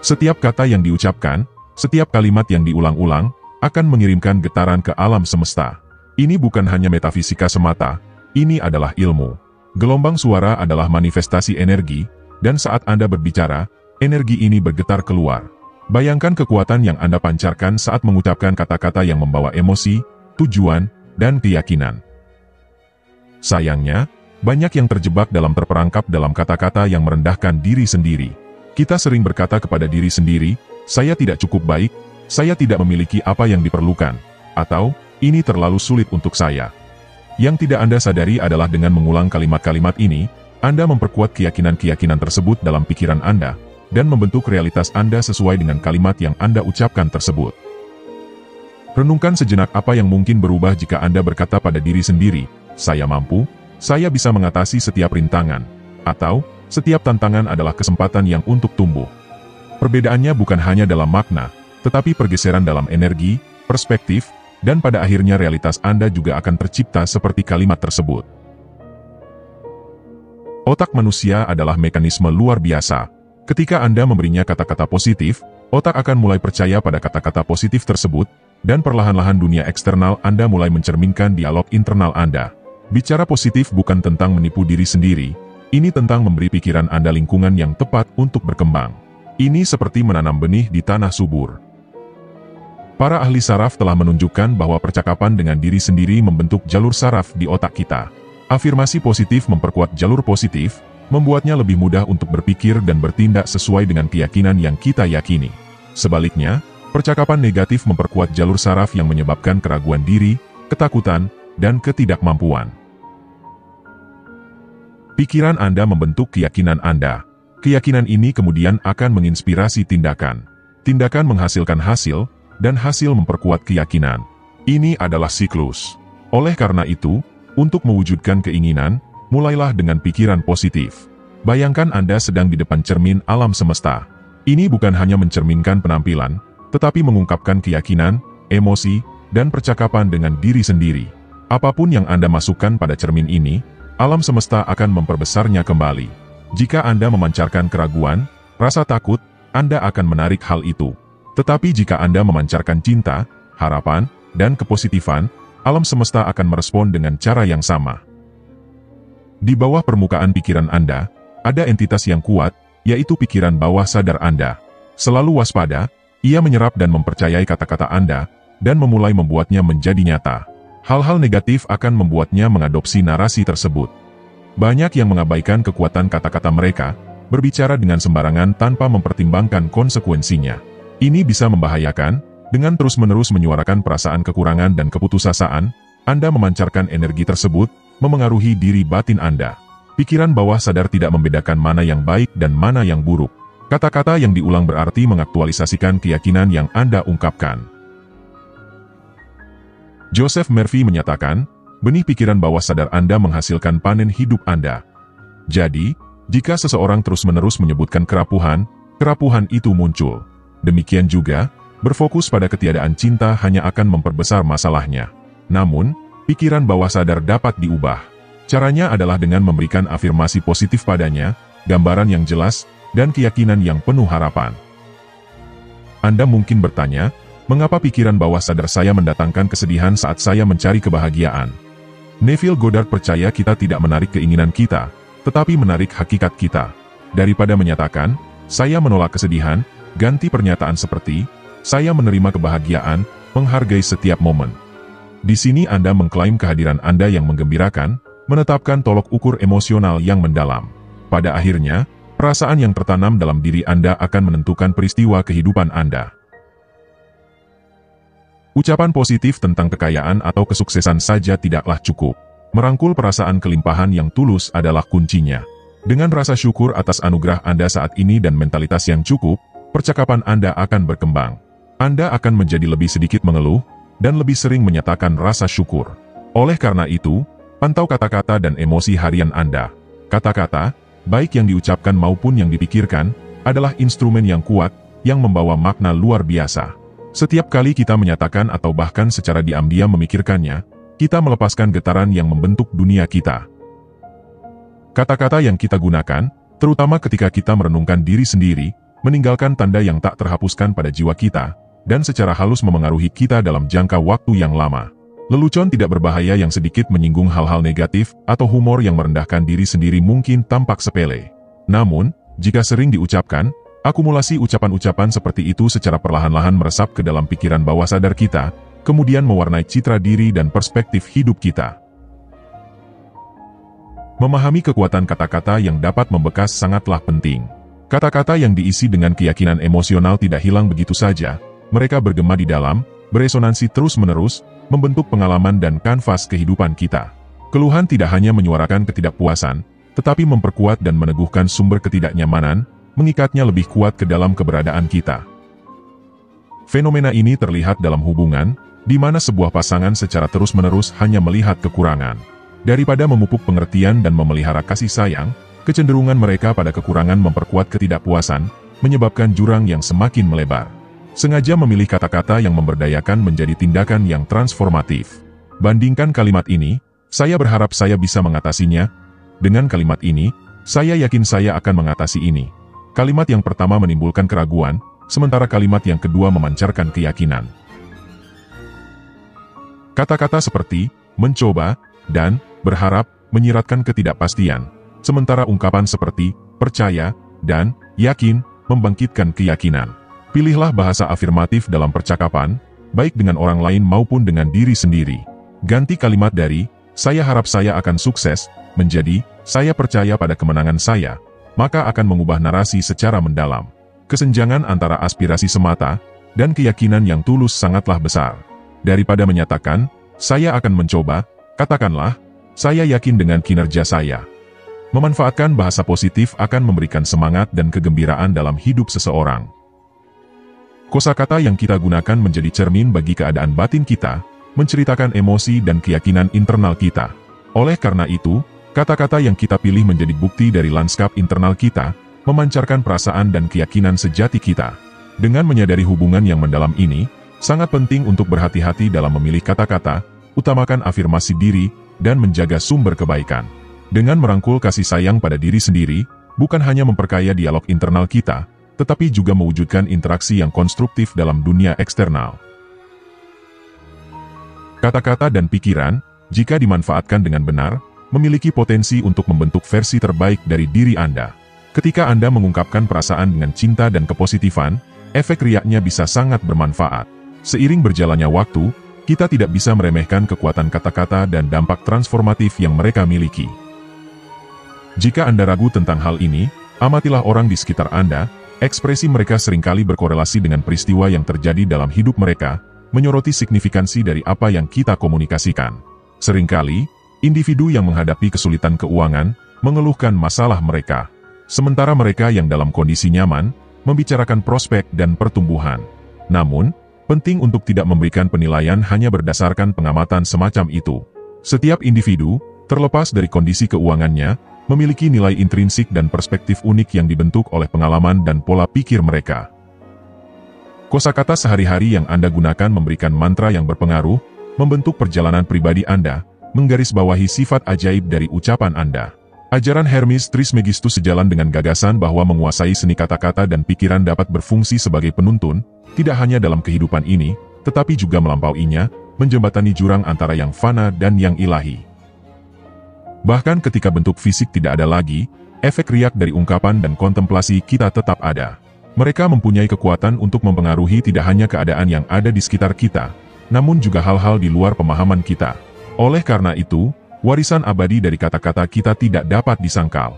Setiap kata yang diucapkan, setiap kalimat yang diulang-ulang, akan mengirimkan getaran ke alam semesta. Ini bukan hanya metafisika semata, ini adalah ilmu. Gelombang suara adalah manifestasi energi, dan saat Anda berbicara, energi ini bergetar keluar. Bayangkan kekuatan yang Anda pancarkan saat mengucapkan kata-kata yang membawa emosi, tujuan, dan keyakinan. Sayangnya, banyak yang terjebak dalam terperangkap dalam kata-kata yang merendahkan diri sendiri. Kita sering berkata kepada diri sendiri, saya tidak cukup baik, saya tidak memiliki apa yang diperlukan, atau, ini terlalu sulit untuk saya. Yang tidak Anda sadari adalah dengan mengulang kalimat-kalimat ini, Anda memperkuat keyakinan-keyakinan tersebut dalam pikiran Anda, dan membentuk realitas Anda sesuai dengan kalimat yang Anda ucapkan tersebut. Renungkan sejenak apa yang mungkin berubah jika Anda berkata pada diri sendiri, saya mampu, saya bisa mengatasi setiap rintangan, atau, setiap tantangan adalah kesempatan yang untuk tumbuh. Perbedaannya bukan hanya dalam makna, tetapi pergeseran dalam energi, perspektif, dan pada akhirnya realitas Anda juga akan tercipta seperti kalimat tersebut. Otak manusia adalah mekanisme luar biasa. Ketika Anda memberinya kata-kata positif, otak akan mulai percaya pada kata-kata positif tersebut, dan perlahan-lahan dunia eksternal Anda mulai mencerminkan dialog internal Anda. Bicara positif bukan tentang menipu diri sendiri, ini tentang memberi pikiran Anda lingkungan yang tepat untuk berkembang. Ini seperti menanam benih di tanah subur. Para ahli saraf telah menunjukkan bahwa percakapan dengan diri sendiri membentuk jalur saraf di otak kita. Afirmasi positif memperkuat jalur positif, membuatnya lebih mudah untuk berpikir dan bertindak sesuai dengan keyakinan yang kita yakini. Sebaliknya, percakapan negatif memperkuat jalur saraf yang menyebabkan keraguan diri, ketakutan, dan ketidakmampuan. Pikiran Anda membentuk keyakinan Anda. Keyakinan ini kemudian akan menginspirasi tindakan. Tindakan menghasilkan hasil, dan hasil memperkuat keyakinan. Ini adalah siklus. Oleh karena itu, untuk mewujudkan keinginan, mulailah dengan pikiran positif. Bayangkan Anda sedang di depan cermin alam semesta. Ini bukan hanya mencerminkan penampilan, tetapi mengungkapkan keyakinan, emosi, dan percakapan dengan diri sendiri. Apapun yang Anda masukkan pada cermin ini, alam semesta akan memperbesarnya kembali. Jika Anda memancarkan keraguan, rasa takut, Anda akan menarik hal itu. Tetapi jika Anda memancarkan cinta, harapan, dan kepositifan, alam semesta akan merespon dengan cara yang sama. Di bawah permukaan pikiran Anda, ada entitas yang kuat, yaitu pikiran bawah sadar Anda. Selalu waspada, ia menyerap dan mempercayai kata-kata Anda, dan memulai membuatnya menjadi nyata. Hal-hal negatif akan membuatnya mengadopsi narasi tersebut. Banyak yang mengabaikan kekuatan kata-kata mereka, berbicara dengan sembarangan tanpa mempertimbangkan konsekuensinya. Ini bisa membahayakan, dengan terus-menerus menyuarakan perasaan kekurangan dan keputusasaan, Anda memancarkan energi tersebut, memengaruhi diri batin Anda. Pikiran bawah sadar tidak membedakan mana yang baik dan mana yang buruk. Kata-kata yang diulang berarti mengaktualisasikan keyakinan yang Anda ungkapkan. Joseph Murphy menyatakan, benih pikiran bawah sadar Anda menghasilkan panen hidup Anda. Jadi, jika seseorang terus-menerus menyebutkan kerapuhan, kerapuhan itu muncul. Demikian juga, berfokus pada ketiadaan cinta hanya akan memperbesar masalahnya. Namun, pikiran bawah sadar dapat diubah. Caranya adalah dengan memberikan afirmasi positif padanya, gambaran yang jelas, dan keyakinan yang penuh harapan. Anda mungkin bertanya, mengapa pikiran bawah sadar saya mendatangkan kesedihan saat saya mencari kebahagiaan? Neville Goddard percaya kita tidak menarik keinginan kita, tetapi menarik hakikat kita. Daripada menyatakan, saya menolak kesedihan, ganti pernyataan seperti, saya menerima kebahagiaan, menghargai setiap momen. Di sini Anda mengklaim kehadiran Anda yang menggembirakan, menetapkan tolok ukur emosional yang mendalam. Pada akhirnya, perasaan yang tertanam dalam diri Anda akan menentukan peristiwa kehidupan Anda. Ucapan positif tentang kekayaan atau kesuksesan saja tidaklah cukup. Merangkul perasaan kelimpahan yang tulus adalah kuncinya. Dengan rasa syukur atas anugerah Anda saat ini dan mentalitas yang cukup, percakapan Anda akan berkembang. Anda akan menjadi lebih sedikit mengeluh, dan lebih sering menyatakan rasa syukur. Oleh karena itu, pantau kata-kata dan emosi harian Anda. Kata-kata, baik yang diucapkan maupun yang dipikirkan, adalah instrumen yang kuat, yang membawa makna luar biasa. Setiap kali kita menyatakan atau bahkan secara diam-diam memikirkannya, kita melepaskan getaran yang membentuk dunia kita. Kata-kata yang kita gunakan, terutama ketika kita merenungkan diri sendiri, meninggalkan tanda yang tak terhapuskan pada jiwa kita, dan secara halus memengaruhi kita dalam jangka waktu yang lama. Lelucon tidak berbahaya yang sedikit menyinggung hal-hal negatif, atau humor yang merendahkan diri sendiri mungkin tampak sepele. Namun, jika sering diucapkan, akumulasi ucapan-ucapan seperti itu secara perlahan-lahan meresap ke dalam pikiran bawah sadar kita, kemudian mewarnai citra diri dan perspektif hidup kita. Memahami kekuatan kata-kata yang dapat membekas sangatlah penting. Kata-kata yang diisi dengan keyakinan emosional tidak hilang begitu saja, mereka bergema di dalam, beresonansi terus-menerus, membentuk pengalaman dan kanvas kehidupan kita. Keluhan tidak hanya menyuarakan ketidakpuasan, tetapi memperkuat dan meneguhkan sumber ketidaknyamanan, mengikatnya lebih kuat ke dalam keberadaan kita. Fenomena ini terlihat dalam hubungan, di mana sebuah pasangan secara terus-menerus hanya melihat kekurangan. Daripada memupuk pengertian dan memelihara kasih sayang, kecenderungan mereka pada kekurangan memperkuat ketidakpuasan, menyebabkan jurang yang semakin melebar. Sengaja memilih kata-kata yang memberdayakan menjadi tindakan yang transformatif. Bandingkan kalimat ini, saya berharap saya bisa mengatasinya. Dengan kalimat ini, saya yakin saya akan mengatasi ini. Kalimat yang pertama menimbulkan keraguan, sementara kalimat yang kedua memancarkan keyakinan. Kata-kata seperti mencoba dan berharap menyiratkan ketidakpastian, sementara ungkapan seperti percaya dan yakin membangkitkan keyakinan. Pilihlah bahasa afirmatif dalam percakapan, baik dengan orang lain maupun dengan diri sendiri. Ganti kalimat dari saya harap saya akan sukses menjadi saya percaya pada kemenangan saya, maka akan mengubah narasi secara mendalam. Kesenjangan antara aspirasi semata dan keyakinan yang tulus sangatlah besar. Daripada menyatakan saya akan mencoba, katakanlah saya yakin dengan kinerja saya. Memanfaatkan bahasa positif akan memberikan semangat dan kegembiraan dalam hidup seseorang. Kosakata yang kita gunakan menjadi cermin bagi keadaan batin kita, menceritakan emosi dan keyakinan internal kita. Oleh karena itu, kata-kata yang kita pilih menjadi bukti dari lanskap internal kita, memancarkan perasaan dan keyakinan sejati kita. Dengan menyadari hubungan yang mendalam ini, sangat penting untuk berhati-hati dalam memilih kata-kata, utamakan afirmasi diri, dan menjaga sumber kebaikan. Dengan merangkul kasih sayang pada diri sendiri, bukan hanya memperkaya dialog internal kita, tetapi juga mewujudkan interaksi yang konstruktif dalam dunia eksternal. Kata-kata dan pikiran, jika dimanfaatkan dengan benar, memiliki potensi untuk membentuk versi terbaik dari diri Anda. Ketika Anda mengungkapkan perasaan dengan cinta dan kepositifan, efek riaknya bisa sangat bermanfaat. Seiring berjalannya waktu, kita tidak bisa meremehkan kekuatan kata-kata dan dampak transformatif yang mereka miliki. Jika Anda ragu tentang hal ini, amatilah orang di sekitar Anda, ekspresi mereka seringkali berkorelasi dengan peristiwa yang terjadi dalam hidup mereka, menyoroti signifikansi dari apa yang kita komunikasikan. Seringkali, individu yang menghadapi kesulitan keuangan, mengeluhkan masalah mereka, sementara mereka yang dalam kondisi nyaman, membicarakan prospek dan pertumbuhan. Namun, penting untuk tidak memberikan penilaian hanya berdasarkan pengamatan semacam itu. Setiap individu, terlepas dari kondisi keuangannya, memiliki nilai intrinsik dan perspektif unik yang dibentuk oleh pengalaman dan pola pikir mereka. Kosakata sehari-hari yang Anda gunakan memberikan mantra yang berpengaruh, membentuk perjalanan pribadi Anda, menggarisbawahi sifat ajaib dari ucapan Anda. Ajaran Hermes Trismegistus sejalan dengan gagasan bahwa menguasai seni kata-kata dan pikiran dapat berfungsi sebagai penuntun, tidak hanya dalam kehidupan ini, tetapi juga melampauinya, menjembatani jurang antara yang fana dan yang ilahi. Bahkan ketika bentuk fisik tidak ada lagi, efek riak dari ungkapan dan kontemplasi kita tetap ada. Mereka mempunyai kekuatan untuk mempengaruhi tidak hanya keadaan yang ada di sekitar kita, namun juga hal-hal di luar pemahaman kita. Oleh karena itu, warisan abadi dari kata-kata kita tidak dapat disangkal.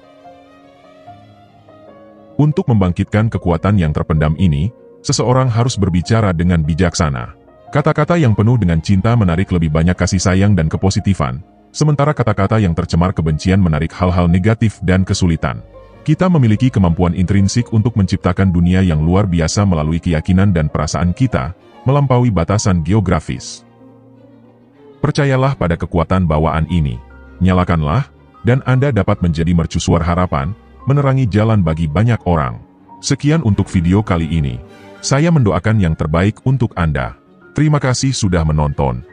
Untuk membangkitkan kekuatan yang terpendam ini, seseorang harus berbicara dengan bijaksana. Kata-kata yang penuh dengan cinta menarik lebih banyak kasih sayang dan kepositifan, sementara kata-kata yang tercemar kebencian menarik hal-hal negatif dan kesulitan. Kita memiliki kemampuan intrinsik untuk menciptakan dunia yang luar biasa melalui keyakinan dan perasaan kita, melampaui batasan geografis. Percayalah pada kekuatan bawaan ini. Nyalakanlah, dan Anda dapat menjadi mercusuar harapan, menerangi jalan bagi banyak orang. Sekian untuk video kali ini. Saya mendoakan yang terbaik untuk Anda. Terima kasih sudah menonton.